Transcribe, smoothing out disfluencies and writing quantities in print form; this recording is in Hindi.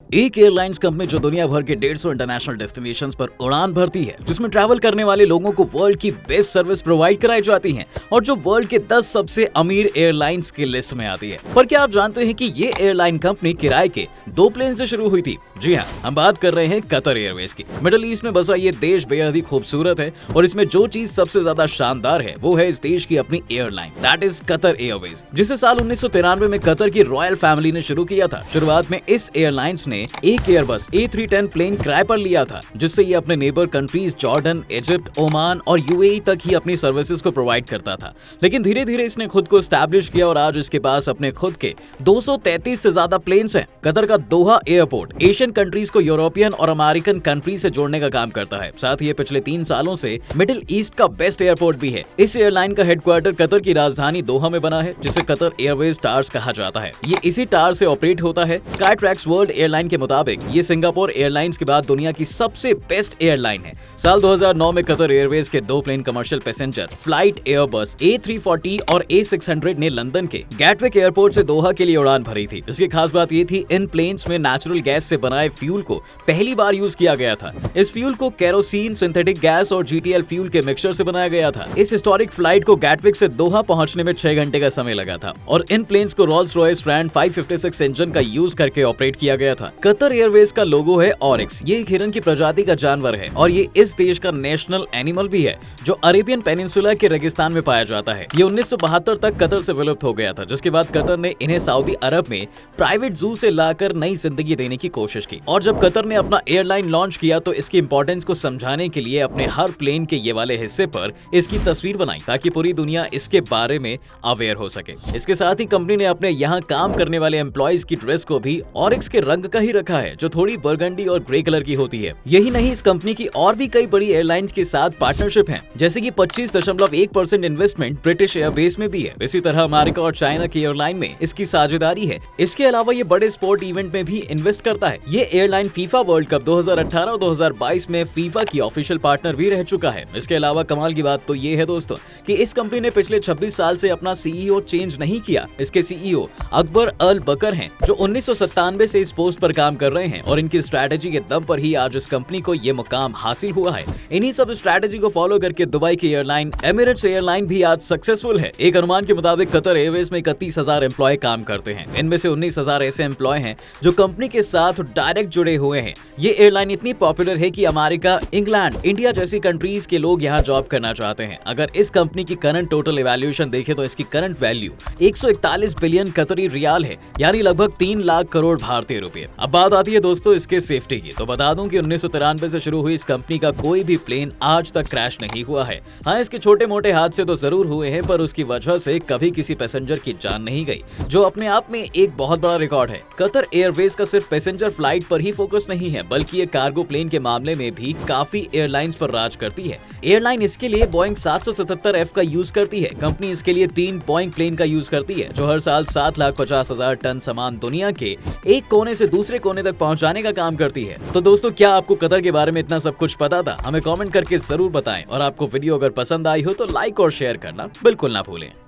एक एयरलाइंस कंपनी जो दुनिया भर के 150 इंटरनेशनल डेस्टिनेशंस पर उड़ान भरती है, जिसमें ट्रैवल करने वाले लोगों को वर्ल्ड की बेस्ट सर्विस प्रोवाइड कराई जाती है और जो वर्ल्ड के 10 सबसे अमीर एयरलाइंस की लिस्ट में आती है। पर क्या आप जानते हैं कि ये एयरलाइन कंपनी किराए के 2 प्लेन से शुरू हुई थी? जी हाँ, हम बात कर रहे हैं कतर एयरवेज की। मिडिल ईस्ट में बसा ये देश बेहद ही खूबसूरत है और इसमें जो चीज सबसे ज्यादा शानदार है वो है इस देश की अपनी airline, that is Qatar Airways, जिसे साल 1993 में कतर की रॉयल फैमिली ने शुरू किया था। शुरुआत में इस एयरलाइंस ने एक एयरबस A310 प्लेन किराए पर लिया था, जिससे ये अपने neighbour countries Jordan, Egypt, Oman और यूएई तक ही अपनी सर्विसेज को प्रोवाइड करता था। लेकिन धीरे धीरे इसने खुद को एस्टैब्लिश किया और आज इसके पास अपने खुद के 233 से ज्यादा प्लेन्स हैं। कतर का दोहा एयरपोर्ट एशियन कंट्रीज को यूरोपियन और अमेरिकन कंट्रीज से जोड़ने का काम करता है। साथ ही ये पिछले 3 सालों से मिडिल ईस्ट का बेस्ट एयरपोर्ट भी है। इस एयरलाइन का हेडक्वार्टर कतर की राजधानी दोहा में बना है, जिसे कतर एयरवेज टार्स कहा जाता है। ये इसी टार से ऑपरेट होता है। स्काई ट्रैक्स वर्ल्ड एयरलाइन के मुताबिक ये सिंगापुर एयरलाइंस के बाद दुनिया की सबसे बेस्ट एयरलाइन है। साल 2009 में कतर एयरवेज के 2 plane commercial passenger flight Airbus A340 और A600 ने लंदन के गैटविक एयरपोर्ट से दोहा के लिए उड़ान भरी थी। इसकी खास बात ये थी, इन प्लेन्स में नेचुरल गैस से बनाए फ्यूल को पहली बार यूज किया गया था। इस फ्यूल को केरोसिन, सिंथेटिक गैस और GTL फ्यूल के मिक्सचर से बनाया गया था। इस हिस्टोरिक फ्लाइट को गैटविक से दोहा पहुंचने में 6 घंटे का समय लगा था और इन प्लेन्स को रोल्स रॉयस ब्रांड 556 इंजन का यूज करके ऑपरेट किया गया था। कतर एयरवेज का लोगो है ऑरिक्स। ये एक हिरन की प्रजाति का जानवर है और ये इस देश का नेशनल एनिमल भी है, जो अरेबियन पेनिनसुला के रेगिस्तान में पाया जाता है। ये 1972 तक कतर से विलुप्त हो गया था, जिसके बाद कतर ने इन्हें सऊदी अरब में प्राइवेट जू से लाकर नई जिंदगी देने की कोशिश की। और जब कतर ने अपना एयरलाइन लॉन्च किया तो इसकी इंपॉर्टेंस को समझाने के लिए अपने हर प्लेन के ये वाले हिस्से पर इसकी तस्वीर बनाई, ताकि पूरी दुनिया इसके बारे में अवेयर हो सके। इसके साथ ही कंपनी ने अपने यहाँ काम करने वाले एम्प्लॉइज की ड्रेस को भी ऑरिक्स के रंग का ही रखा है, जो थोड़ी बरगंडी और ग्रे कलर की होती है। यही नहीं, इस कंपनी की और भी कई बड़ी एयरलाइंस के साथ पार्टनरशिप है, जैसे कि 25.1% इन्वेस्टमेंट ब्रिटिश एयरबेस में भी है। इसी तरह अमेरिका और चाइना की एयरलाइन में इसकी साझेदारी है। इसके अलावा ये बड़े स्पोर्ट इवेंट में भी इन्वेस्ट करता है। ये एयरलाइन फीफा वर्ल्ड कप 2018 और 2022 में फीफा की ऑफिशियल पार्टनर भी रह चुका है। इसके अलावा कमाल की बात तो ये है दोस्तों कि इस कंपनी ने पिछले 26 साल से अपना CEO चेंज नहीं किया। इसके CEO अकबर अल बकर हैं, जो 1997 से इस पोस्ट पर काम कर रहे हैं और इनकी स्ट्रैटेजी के दम पर ही आज इस कंपनी को ये मुकाम हासिल हुआ है। इन्हीं सब स्ट्रैटेजी को फॉलो करके दुबई की एयरलाइन एमिरेट्स एयरलाइन भी आज सक्सेसफुल है। एक अनुमान के मुताबिक कतर एयरवेज में 31,000 एम्प्लॉय काम करते हैं। इनमें से 19,000 ऐसे एम्प्लॉय हैं जो कंपनी के साथ डायरेक्ट जुड़े हुए हैं। ये एयरलाइन इतनी पॉपुलर है कि अमेरिका, इंग्लैंड, इंडिया जैसी कंट्रीज के लोग यहाँ जॉब करना चाहते हैं। अगर इस कंपनी की करंट टोटल इवैल्यूएशन देखें तो इसकी करंट वैल्यू 141 बिलियन कतरी रियाल है, यानी लगभग 3 लाख करोड़ भारतीय रुपए। अब बात आती है दोस्तों इसके सेफ्टी की, तो बता दूं कि 1993 से शुरू हुई इस कंपनी का कोई भी प्लेन आज तक क्रैश नहीं हुआ है। हाँ, इसके छोटे मोटे हादसे तो जरूर हुए हैं, पर उसकी वजह से कभी किसी पैसेंजर की जान नहीं गई, जो अपने आप में एक बहुत बड़ा रिकॉर्ड है। कतर एयरवेज का सिर्फ पैसेंजर फ्लाइट पर ही फोकस नहीं है, बल्कि ये कार्गो प्लेन के मामले में भी काफी एयरलाइंस पर राज करती है। एयरलाइन इसके लिए बोइंग 777F का यूज करती है। कंपनी इसके लिए 3 बोइंग प्लेन का यूज करती है, जो हर साल 7,50,000 टन सामान दुनिया के एक कोने से दूसरे कोने तक पहुंचाने का काम करती है। तो दोस्तों, क्या आपको कतर के बारे में इतना सब कुछ पता था? हमें कमेंट करके जरूर बताएं और आपको वीडियो अगर पसंद आई हो तो लाइक और शेयर करना बिल्कुल ना भूलें।